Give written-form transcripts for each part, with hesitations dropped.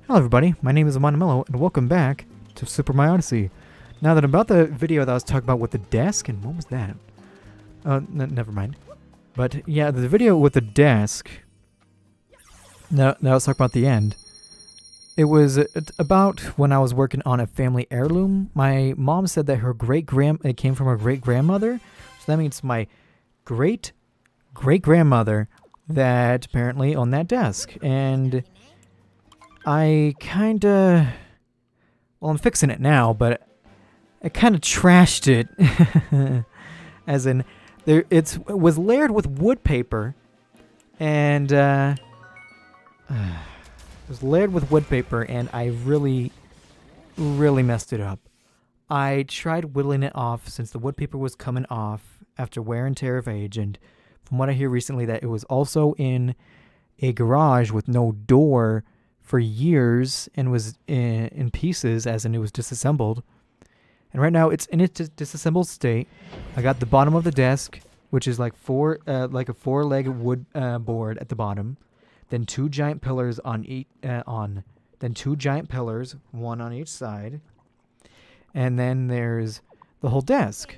Hello everybody, my name is Mello, and welcome back to Super Mario Odyssey. Now that about the video that I was talking about with the desk, and what was that? Never mind. But yeah, the video with the desk, now I was talking about the end. It was about when I was working on a family heirloom. My mom said that it came from her great-grandmother, so that means my great-great-grandmother that apparently owned that desk, and I kinda... Well, I'm fixing it now, but I kinda trashed it. As in, it was layered with wood paper, and, it was layered with wood paper, and I really, really messed it up. I tried whittling it off since the wood paper was coming off after wear and tear of age, and from what I hear recently that it was also in a garage with no door for years and was in pieces, as in it was disassembled. And right now it's in its disassembled state. I got the bottom of the desk, which is like a four-legged wood board at the bottom. Then two giant pillars then two giant pillars, one on each side. And then there's the whole desk.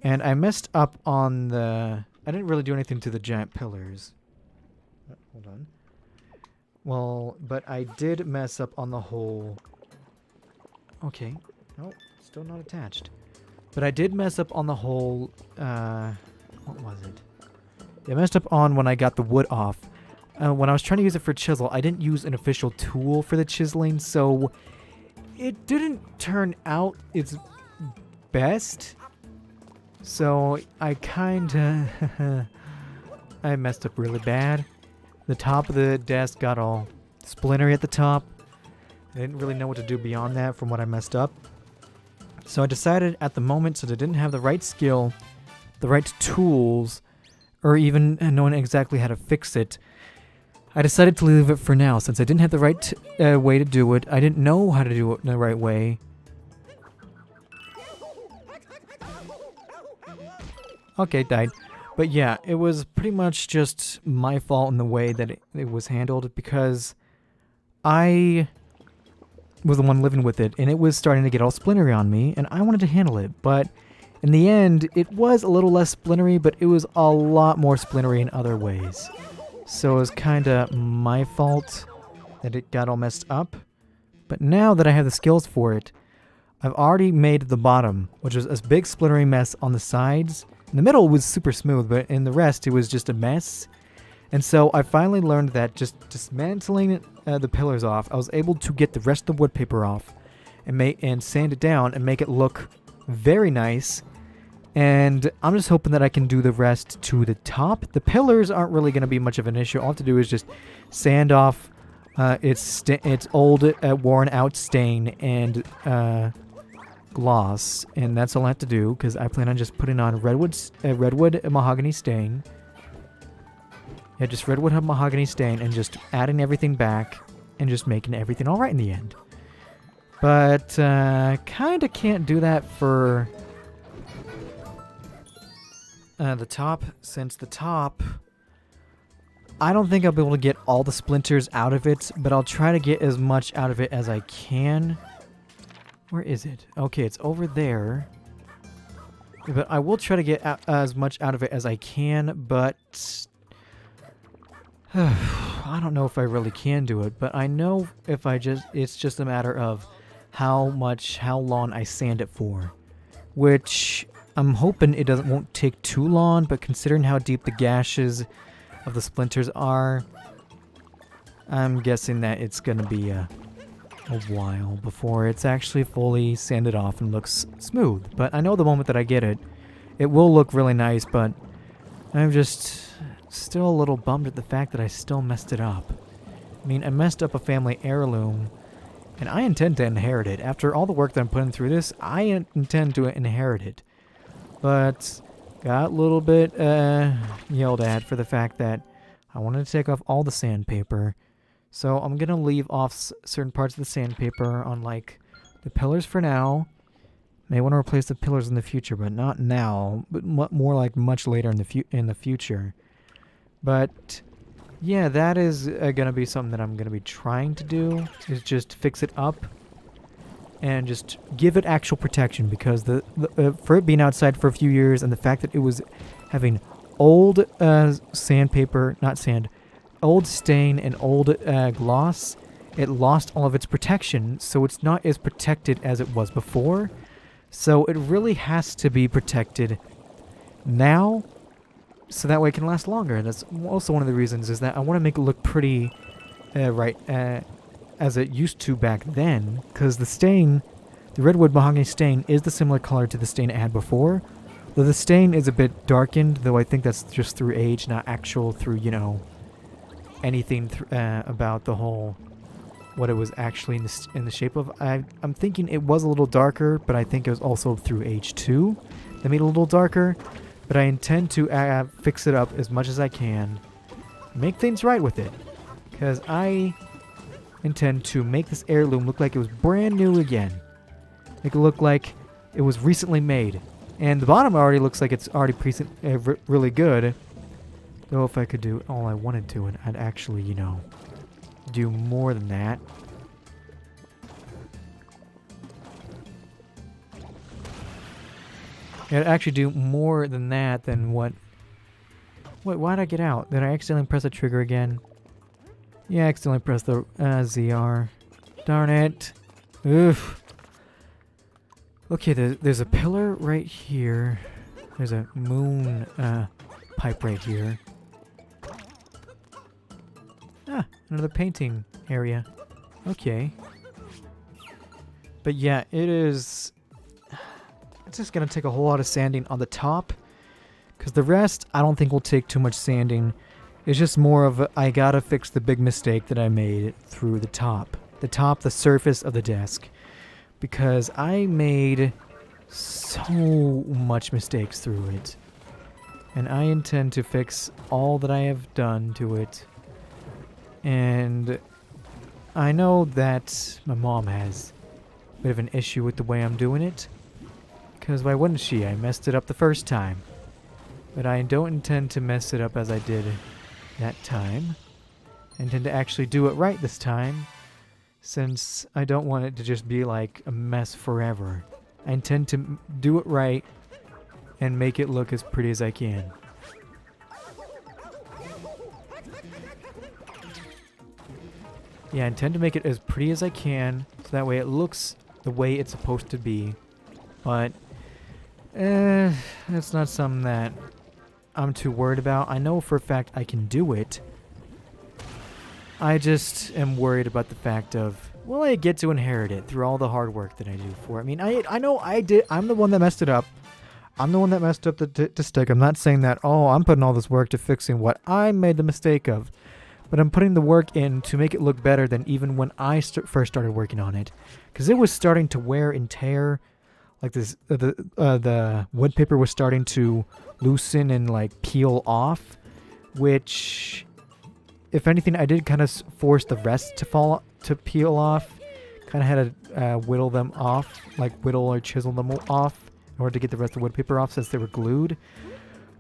And I messed up on the... I didn't really do anything to the giant pillars. Hold on. Well, but I did mess up on the whole... Okay. Nope, still not attached. But I did mess up on the whole... what was it? I messed up on when I got the wood off. When I was trying to use it for chisel, I didn't use an official tool for the chiseling, so it didn't turn out its best. So I kinda... I messed up really bad. The top of the desk got all splintery at the top. I didn't really know what to do beyond that from what I messed up. So I decided at the moment, since I didn't have the right skill, the right tools, or even knowing exactly how to fix it, I decided to leave it for now. Since I didn't have the right way to do it, I didn't know how to do it in the right way. Okay, died. But yeah, it was pretty much just my fault in the way that it was handled, because I was the one living with it, and it was starting to get all splintery on me, and I wanted to handle it. But in the end, it was a little less splintery, but it was a lot more splintery in other ways. So it was kind of my fault that it got all messed up. But now that I have the skills for it, I've already made the bottom, which was a big splintery mess on the sides. In the middle was super smooth, but in the rest it was just a mess. And so I finally learned that just dismantling the pillars off, I was able to get the rest of the wood paper off and sand it down and make it look very nice. And I'm just hoping that I can do the rest to the top. The pillars aren't really going to be much of an issue. All I have to do is just sand off its old worn out stain and gloss, and that's all I have to do, because I plan on just putting on redwood mahogany stain. Yeah, just redwood mahogany stain, and just adding everything back and just making everything all right in the end. But kind of can't do that for the top, since the top, I don't think I'll be able to get all the splinters out of it, but I'll try to get as much out of it as I can. Where is it? Okay, it's over there. But I will try to get as much out of it as I can, but... I don't know if I really can do it, but I know if it's just a matter of how long I sand it for. Which, I'm hoping won't take too long, but considering how deep the gashes of the splinters are, I'm guessing that it's gonna be a while before it's actually fully sanded off and looks smooth. But I know the moment that I get it, it will look really nice, but I'm just still a little bummed at the fact that I still messed it up. I mean, I messed up a family heirloom, and I intend to inherit it. After all the work that I'm putting through this, I intend to inherit it. But got a little bit yelled at for the fact that I wanted to take off all the sandpaper. So I'm going to leave off certain parts of the sandpaper on, like, the pillars for now. May want to replace the pillars in the future, but not now. But more like much later in the future. But yeah, that is gonna be something that I'm gonna be trying to do, is just fix it up and just give it actual protection, because for it being outside for a few years and the fact that it was having old sandpaper, not sand, old stain and old gloss, it lost all of its protection, so it's not as protected as it was before. So it really has to be protected now, so that way it can last longer. That's also one of the reasons, is that I want to make it look pretty as it used to back then, because the stain, the redwood mahogany stain, is the similar color to the stain it had before. Though the stain is a bit darkened, though I think that's just through age, not actual through, you know, anything about the whole, what it was actually in the shape of. I'm thinking it was a little darker, but I think it was also through age too that made it a little darker. But I intend to fix it up as much as I can, make things right with it, because I intend to make this heirloom look like it was brand new again. Make it look like it was recently made. And the bottom already looks like it's already really good. Though if I could do all I wanted to, and I'd actually, you know, do more than that. I'd actually do more than that than what... Wait, why'd I get out? Did I accidentally press the trigger again? Yeah, I accidentally pressed the ZR. Darn it. Oof. Okay, there's a pillar right here. There's a moon pipe right here. Ah, another painting area. Okay. But yeah, it's just gonna take a whole lot of sanding on the top, because the rest I don't think will take too much sanding. It's just more of I gotta fix the big mistake that I made through the surface of the desk, because I made so much mistakes through it, and I intend to fix all that I have done to it. And I know that my mom has a bit of an issue with the way I'm doing it, because why wouldn't she? I messed it up the first time, but I don't intend to mess it up as I did that time. I intend to actually do it right this time, since I don't want it to just be like a mess forever. I intend to do it right and make it look as pretty as I can. Yeah, I intend to make it as pretty as I can, so that way it looks the way it's supposed to be. But, that's not something that I'm too worried about. I know for a fact I can do it. I just am worried about the fact of, will I get to inherit it through all the hard work that I do for it? I mean, I know I did. I'm the one that messed it up. I'm the one that messed up the stick. I'm not saying that, oh, I'm putting all this work to fixing what I made the mistake of. But I'm putting the work in to make it look better than even when I first started working on it. Because it was starting to wear and tear. Like this, the wood paper was starting to loosen and like peel off, which, if anything, I did kind of force the rest to peel off. Kind of had to whittle them off, like whittle or chisel them off in order to get the rest of the wood paper off, since they were glued,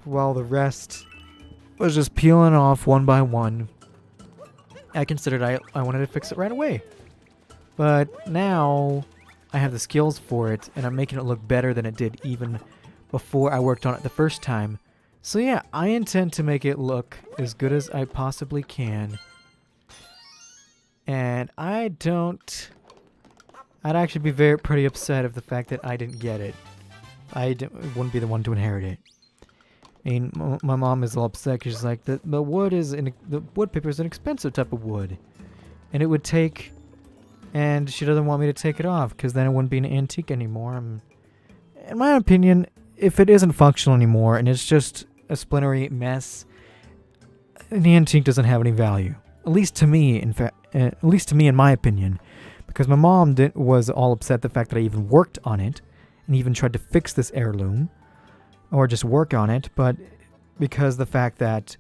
while the rest was just peeling off one by one. I considered I wanted to fix it right away, but now I have the skills for it, and I'm making it look better than it did even before I worked on it the first time. So yeah, I intend to make it look as good as I possibly can. And I'd actually be pretty upset of the fact that I didn't get it. Wouldn't be the one to inherit it. I mean, my mom is all upset because she's like, the wood paper is an expensive type of wood, and it would take, and she doesn't want me to take it off because then it wouldn't be an antique anymore. In my opinion, if it isn't functional anymore and it's just a splintery mess, an antique doesn't have any value. At least to me, in my opinion, because my mom was all upset the fact that I even worked on it and even tried to fix this heirloom. Or just work on it, but because the fact that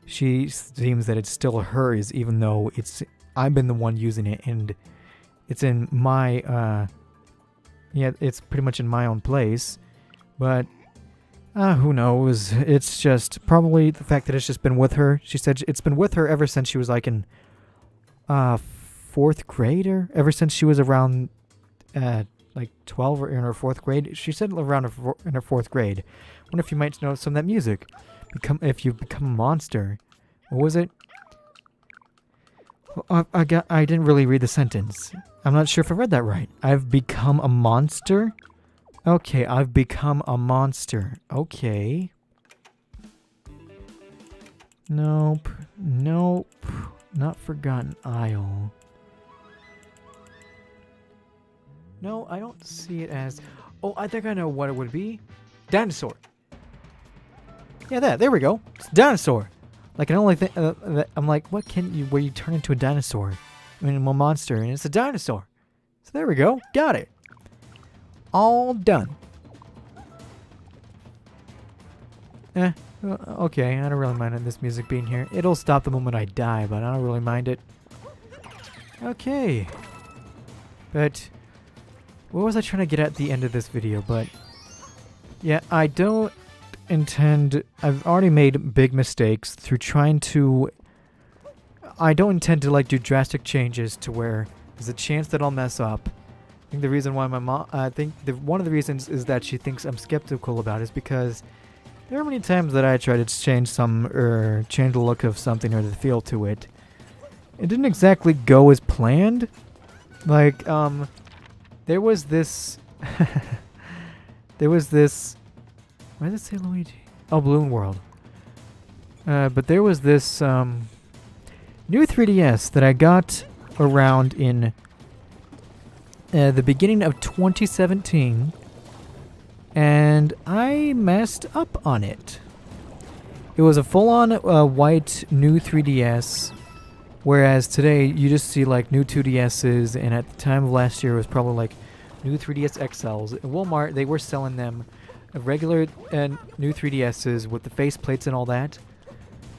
she seems that it's still hers, even though I've been the one using it, and it's in my, it's pretty much in my own place, but Who knows? It's just probably the fact that it's just been with her. She said it's been with her ever since she was like in fourth grade, or ever since she was around like 12 or in her fourth grade. She said around in her fourth grade. Wonder if you might know some of that music. If you become a monster. What was it? I didn't really read the sentence. I'm not sure if I read that right. I've become a monster? Okay, I've become a monster. Okay. Nope. Nope. Not Forgotten Isle. No, I don't see it as... Oh, I think I know what it would be. Dinosaur. Yeah, there we go. It's dinosaur. Like, I only think... I'm like, what can you... Where you turn into a dinosaur? I mean, a monster, and it's a dinosaur. So there we go. Got it. All done. Okay, I don't really mind this music being here. It'll stop the moment I die, but I don't really mind it. Okay. But... What was I trying to get at the end of this video? But... Yeah, I don't intend... I've already made big mistakes through trying to... I don't intend to, like, do drastic changes to where there's a chance that I'll mess up. I think the reason why my mom... one of the reasons is that she thinks I'm skeptical about it is because there are many times that I try to change change the look of something or the feel to it. It didn't exactly go as planned. Like, there was this... there was this... Why does it say Luigi? Oh, Balloon World. But there was this, new 3DS that I got around in the beginning of 2017, and I messed up on it. It was a full-on white new 3DS, whereas today you just see like new 2DSs, and at the time of last year it was probably like new 3DS XLs. At Walmart, they were selling them regular new 3DSs with the faceplates and all that.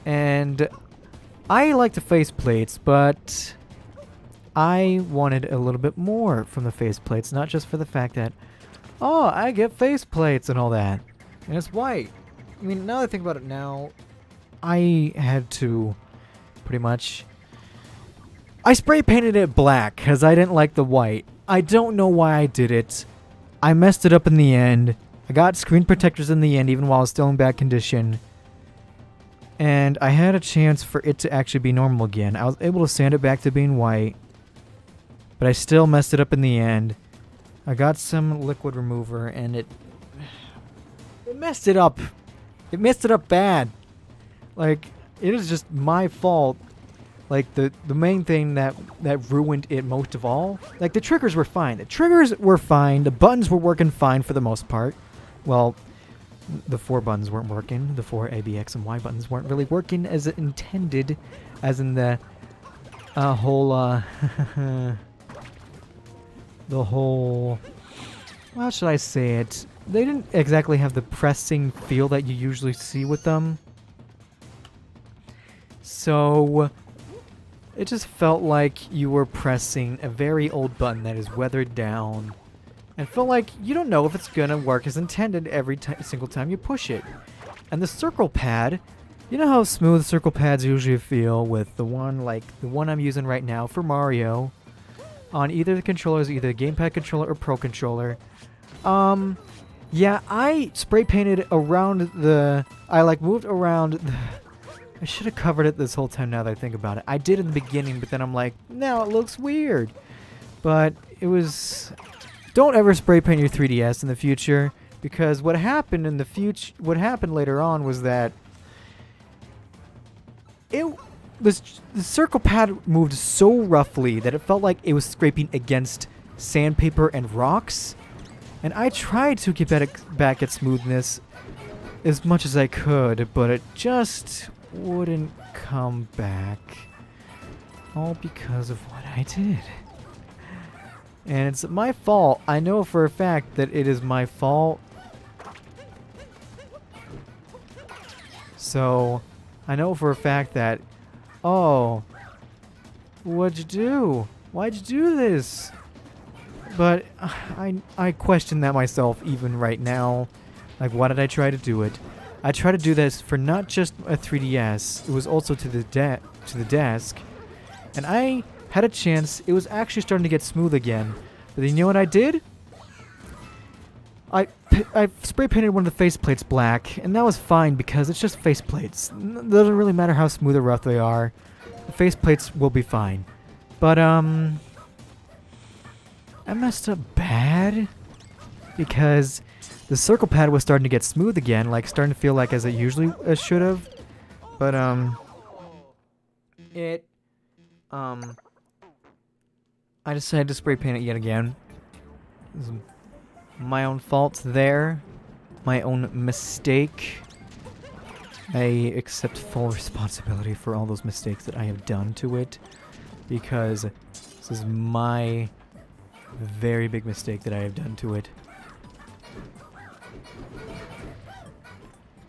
And I like the faceplates, but I wanted a little bit more from the faceplates, not just for the fact that, oh, I get faceplates and all that. And it's white. I mean, now that I think about it now, I had to pretty much... I spray painted it black because I didn't like the white. I don't know why I did it. I messed it up in the end. I got screen protectors in the end, even while I was still in bad condition. And I had a chance for it to actually be normal again. I was able to sand it back to being white, but I still messed it up in the end. I got some liquid remover, and it messed it up. It messed it up bad. Like, it is just my fault. Like, the main thing that ruined it most of all, like, the triggers were fine. The triggers were fine. The buttons were working fine for the most part. Well, the 4 buttons weren't working. The 4 A, B, X, and Y buttons weren't really working as intended, as in the whole, the whole, how should I say it? They didn't exactly have the pressing feel that you usually see with them. So, it just felt like you were pressing a very old button that is weathered down. And felt like you don't know if it's gonna work as intended every single time you push it. And the circle pad, you know how smooth circle pads usually feel with the one I'm using right now for Mario on either the controllers, either the gamepad controller or Pro controller. Yeah, I spray painted around moved around I should have covered it this whole time now that I think about it. I did in the beginning, but then I'm like, no, it looks weird. But it was... Don't ever spray paint your 3DS in the future, because what happened later on was that the circle pad moved so roughly that it felt like it was scraping against sandpaper and rocks. And I tried to get back at smoothness as much as I could, but it just wouldn't come back. All because of what I did. And it's my fault. I know for a fact that it is my fault. So, I know for a fact that, oh, what'd you do? Why'd you do this? But I question that myself even right now. Like, why did I try to do it? I tried to do this for not just a 3DS. It was also to the desk. And I had a chance. It was actually starting to get smooth again. But then you know what I did? I spray painted one of the faceplates black, and that was fine because it's just faceplates. It doesn't really matter how smooth or rough they are. The faceplates will be fine. But I messed up bad because the circle pad was starting to get smooth again, like starting to feel like as it usually should have. But I decided to spray paint it yet again. This is my own fault there. My own mistake. I accept full responsibility for all those mistakes that I have done to it. Because this is my very big mistake that I have done to it.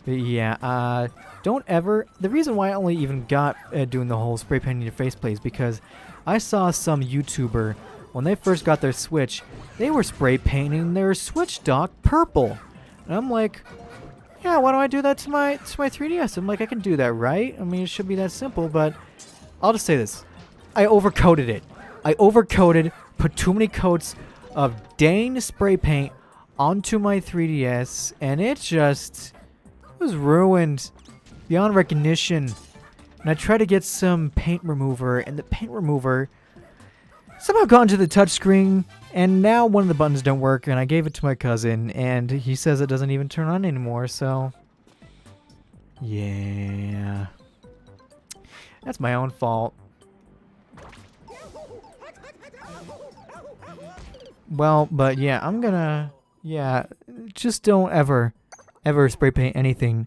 But yeah, don't ever... The reason why I only even got doing the whole spray painting your faceplate is because I saw some YouTuber, when they first got their Switch, they were spray painting their Switch dock purple. And I'm like, yeah, why don't I do that to my 3DS? I'm like, I can do that, right? I mean, it should be that simple, but I'll just say this. I overcoated it. I overcoated, put too many coats of dang spray paint onto my 3DS, and it was ruined beyond recognition. And I tried to get some paint remover, and the paint remover somehow got into the touchscreen, and now one of the buttons don't work, and I gave it to my cousin, and he says it doesn't even turn on anymore, so... yeah... That's my own fault. Well, but yeah, I'm gonna... yeah, just don't ever spray paint anything.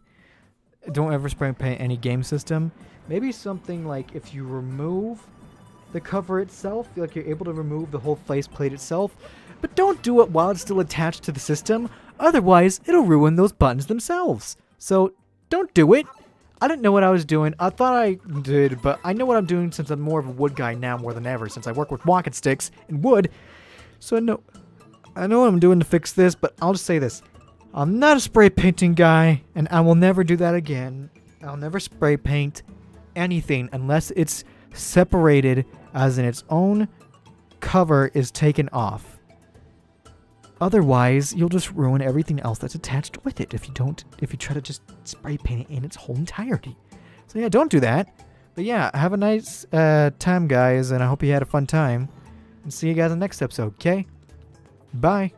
Don't ever spray paint any game system. Maybe something like if you remove the cover itself, like you're able to remove the whole faceplate itself, but don't do it while it's still attached to the system. Otherwise, it'll ruin those buttons themselves. So don't do it. I didn't know what I was doing. I thought I did, but I know what I'm doing since I'm more of a wood guy now more than ever, since I work with walking sticks and wood. So I know what I'm doing to fix this, but I'll just say this. I'm not a spray painting guy, and I will never do that again. I'll never spray paint anything unless it's separated, as in its own cover is taken off. Otherwise, you'll just ruin everything else that's attached with it if you try to just spray paint it in its whole entirety. So yeah, don't do that. But yeah, have a nice time, guys, and I hope you had a fun time. And see you guys in the next episode, okay? Bye.